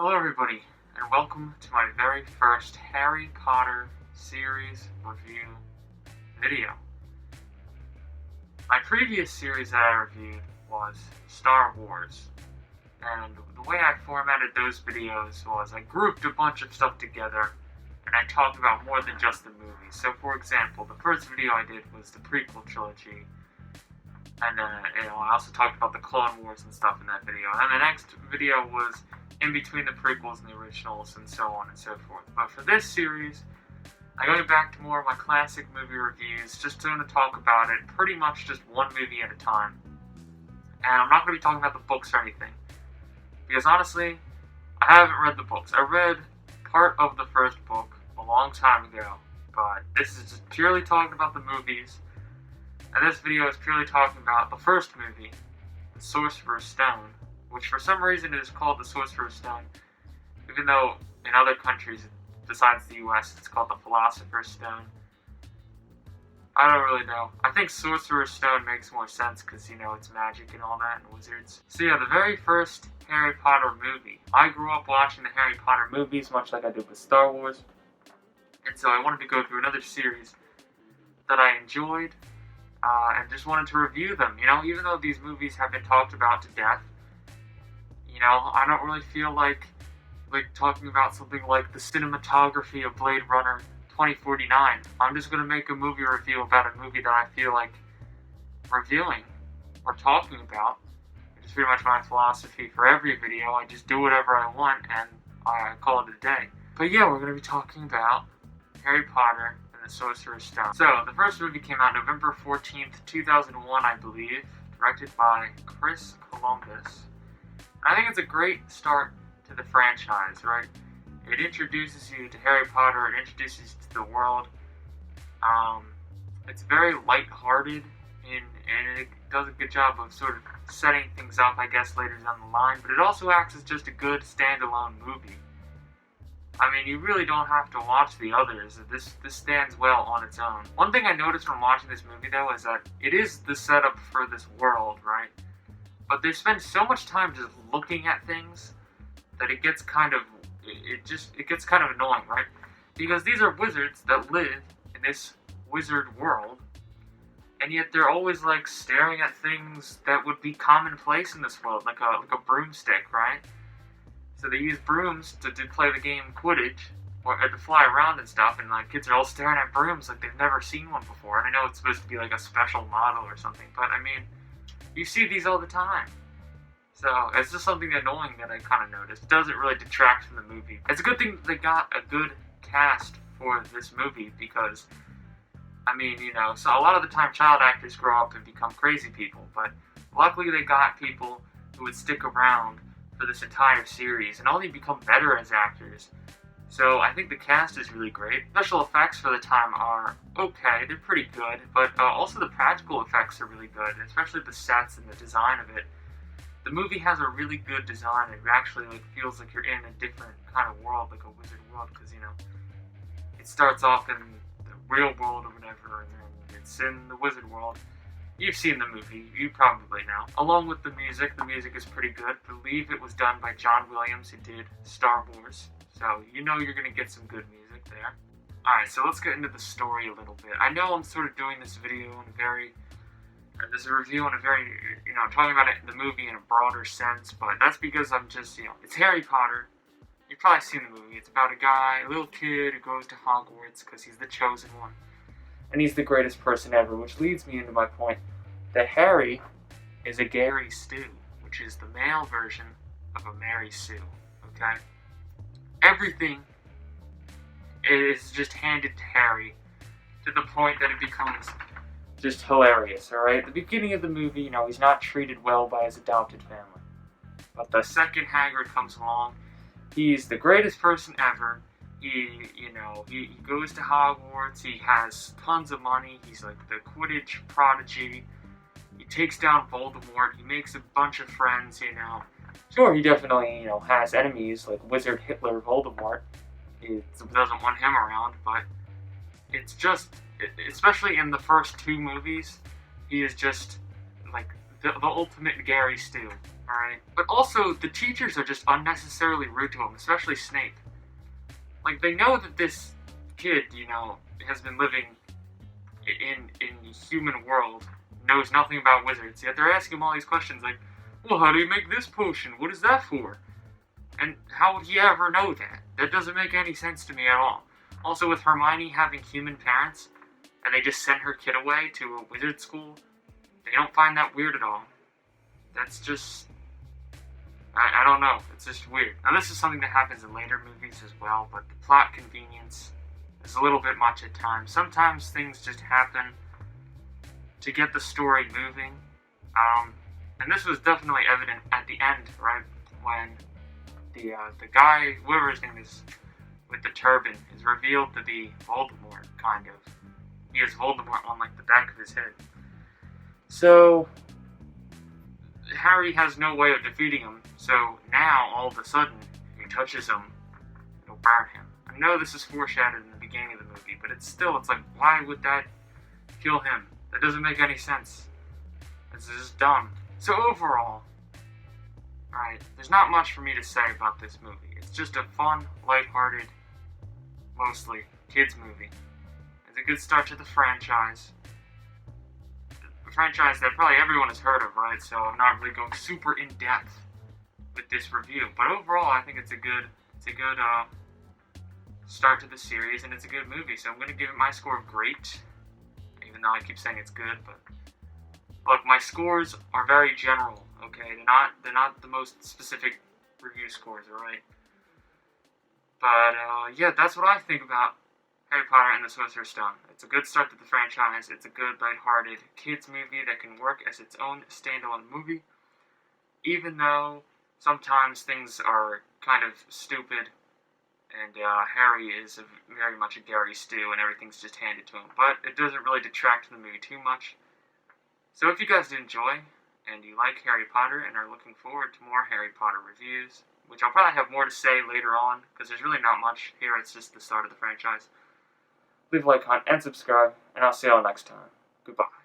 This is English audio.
Hello everybody, and welcome to my very first Harry Potter series review video. My previous series that I reviewed was Star Wars, and the way I formatted those videos was I grouped a bunch of stuff together, and I talked about more than just the movies. So for example, the first video I did was the prequel trilogy, and I also talked about the Clone Wars and stuff in that video, and the next video was in between the prequels and the originals, and so on and so forth. But for this series, I'm going back to more of my classic movie reviews, just going to talk about it pretty much just one movie at a time. And I'm not going to be talking about the books or anything, because honestly, I haven't read the books. I read part of the first book a long time ago, but this is just purely talking about the movies, and this video is purely talking about the first movie, The Sorcerer's Stone, which for some reason is called the Sorcerer's Stone, even though in other countries besides the US it's called the Philosopher's Stone. I don't really know. I think Sorcerer's Stone makes more sense because, it's magic and all that, and wizards. So yeah, the very first Harry Potter movie. I grew up watching the Harry Potter movies, much like I did with Star Wars, and so I wanted to go through another series that I enjoyed, and just wanted to review them. Even though these movies have been talked about to death, I don't really feel like talking about something like the cinematography of Blade Runner 2049. I'm just going to make a movie review about a movie that I feel like reviewing or talking about. It's pretty much my philosophy for every video. I just do whatever I want and I call it a day. But yeah, we're going to be talking about Harry Potter and the Sorcerer's Stone. So, the first movie came out November 14th, 2001, I believe, directed by Chris Columbus. I think it's a great start to the franchise, right? It introduces you to Harry Potter, it introduces you to the world. It's very lighthearted, and it does a good job of sort of setting things up, I guess, later down the line, but it also acts as just a good standalone movie. I mean, you really don't have to watch the others. This stands well on its own. One thing I noticed when watching this movie, though, is that it is the setup for this world, right? But they spend so much time just looking at things that it gets kind of annoying, right? Because these are wizards that live in this wizard world, and yet they're always staring at things that would be commonplace in this world, like a broomstick, right? So they use brooms to play the game Quidditch, or to fly around and stuff, and kids are all staring at brooms like they've never seen one before. And I know it's supposed to be a special model or something, but I mean, you see these all the time. So, it's just something annoying that I kind of noticed. It doesn't really detract from the movie. It's a good thing that they got a good cast for this movie because, I mean, so a lot of the time child actors grow up and become crazy people, but luckily they got people who would stick around for this entire series and only become better as actors. So, I think the cast is really great. Special effects for the time are okay, they're pretty good, but also the practical effects are really good, especially the sets and the design of it. The movie has a really good design. It actually feels like you're in a different kind of world, like a wizard world, because it starts off in the real world or whatever, and then it's in the wizard world. You've seen the movie, you probably know. Along with the music is pretty good. I believe it was done by John Williams, who did Star Wars, so you're going to get some good music there. Alright, so let's get into the story a little bit. I know I'm sort of doing this video this review in a very, talking about it in the movie in a broader sense, but that's because I'm just, it's Harry Potter. You've probably seen the movie. It's about a little kid who goes to Hogwarts because he's the chosen one. And he's the greatest person ever, which leads me into my point that Harry is a Gary Stu, which is the male version of a Mary Sue, okay? Everything is just handed to Harry to the point that it becomes just hilarious, alright? At the beginning of the movie, he's not treated well by his adopted family. But the second Hagrid comes along, he's the greatest person ever. He goes to Hogwarts, he has tons of money, he's the Quidditch prodigy. He takes down Voldemort, he makes a bunch of friends, Sure, he definitely, has enemies like Wizard Hitler Voldemort. He doesn't want him around, but it's just, especially in the first two movies, he is just the ultimate Gary Stu, Alright? But also, the teachers are just unnecessarily rude to him, especially Snape. Like, they know that this kid, has been living in the human world, knows nothing about wizards, yet they're asking him all these questions like, well, how do you make this potion? What is that for? And how would he ever know that? That doesn't make any sense to me at all. Also, with Hermione having human parents, and they just send her kid away to a wizard school, they don't find that weird at all. That's just... I don't know. It's just weird. Now, this is something that happens in later movies as well, but the plot convenience is a little bit much at times. Sometimes things just happen to get the story moving. And this was definitely evident at the end, right? When the guy, whoever his name is, with the turban, is revealed to be Voldemort, kind of. He has Voldemort on, like, the back of his head. So, Harry has no way of defeating him, so now, all of a sudden, if he touches him, it'll burn him. I know this is foreshadowed in the beginning of the movie, but it's like, why would that kill him? That doesn't make any sense. It's just dumb. So overall, right, there's not much for me to say about this movie. It's just a fun, lighthearted, mostly, kids movie. It's a good start to the franchise. A franchise that probably everyone has heard of, right? So I'm not really going super in-depth with this review. But overall, I think it's a good start to the series, and it's a good movie. So I'm going to give it my score of great, even though I keep saying it's good, but... Look, my scores are very general, okay? They're not the most specific review scores, alright? But, yeah, that's what I think about Harry Potter and the Sorcerer's Stone. It's a good start to the franchise. It's a good, lighthearted kids movie that can work as its own standalone movie, even though sometimes things are kind of stupid, and Harry is very much a Gary Stew, and everything's just handed to him. But it doesn't really detract from the movie too much. So if you guys did enjoy, and you like Harry Potter, and are looking forward to more Harry Potter reviews, which I'll probably have more to say later on, because there's really not much here, it's just the start of the franchise, leave a like, comment, and subscribe, and I'll see you all next time. Goodbye.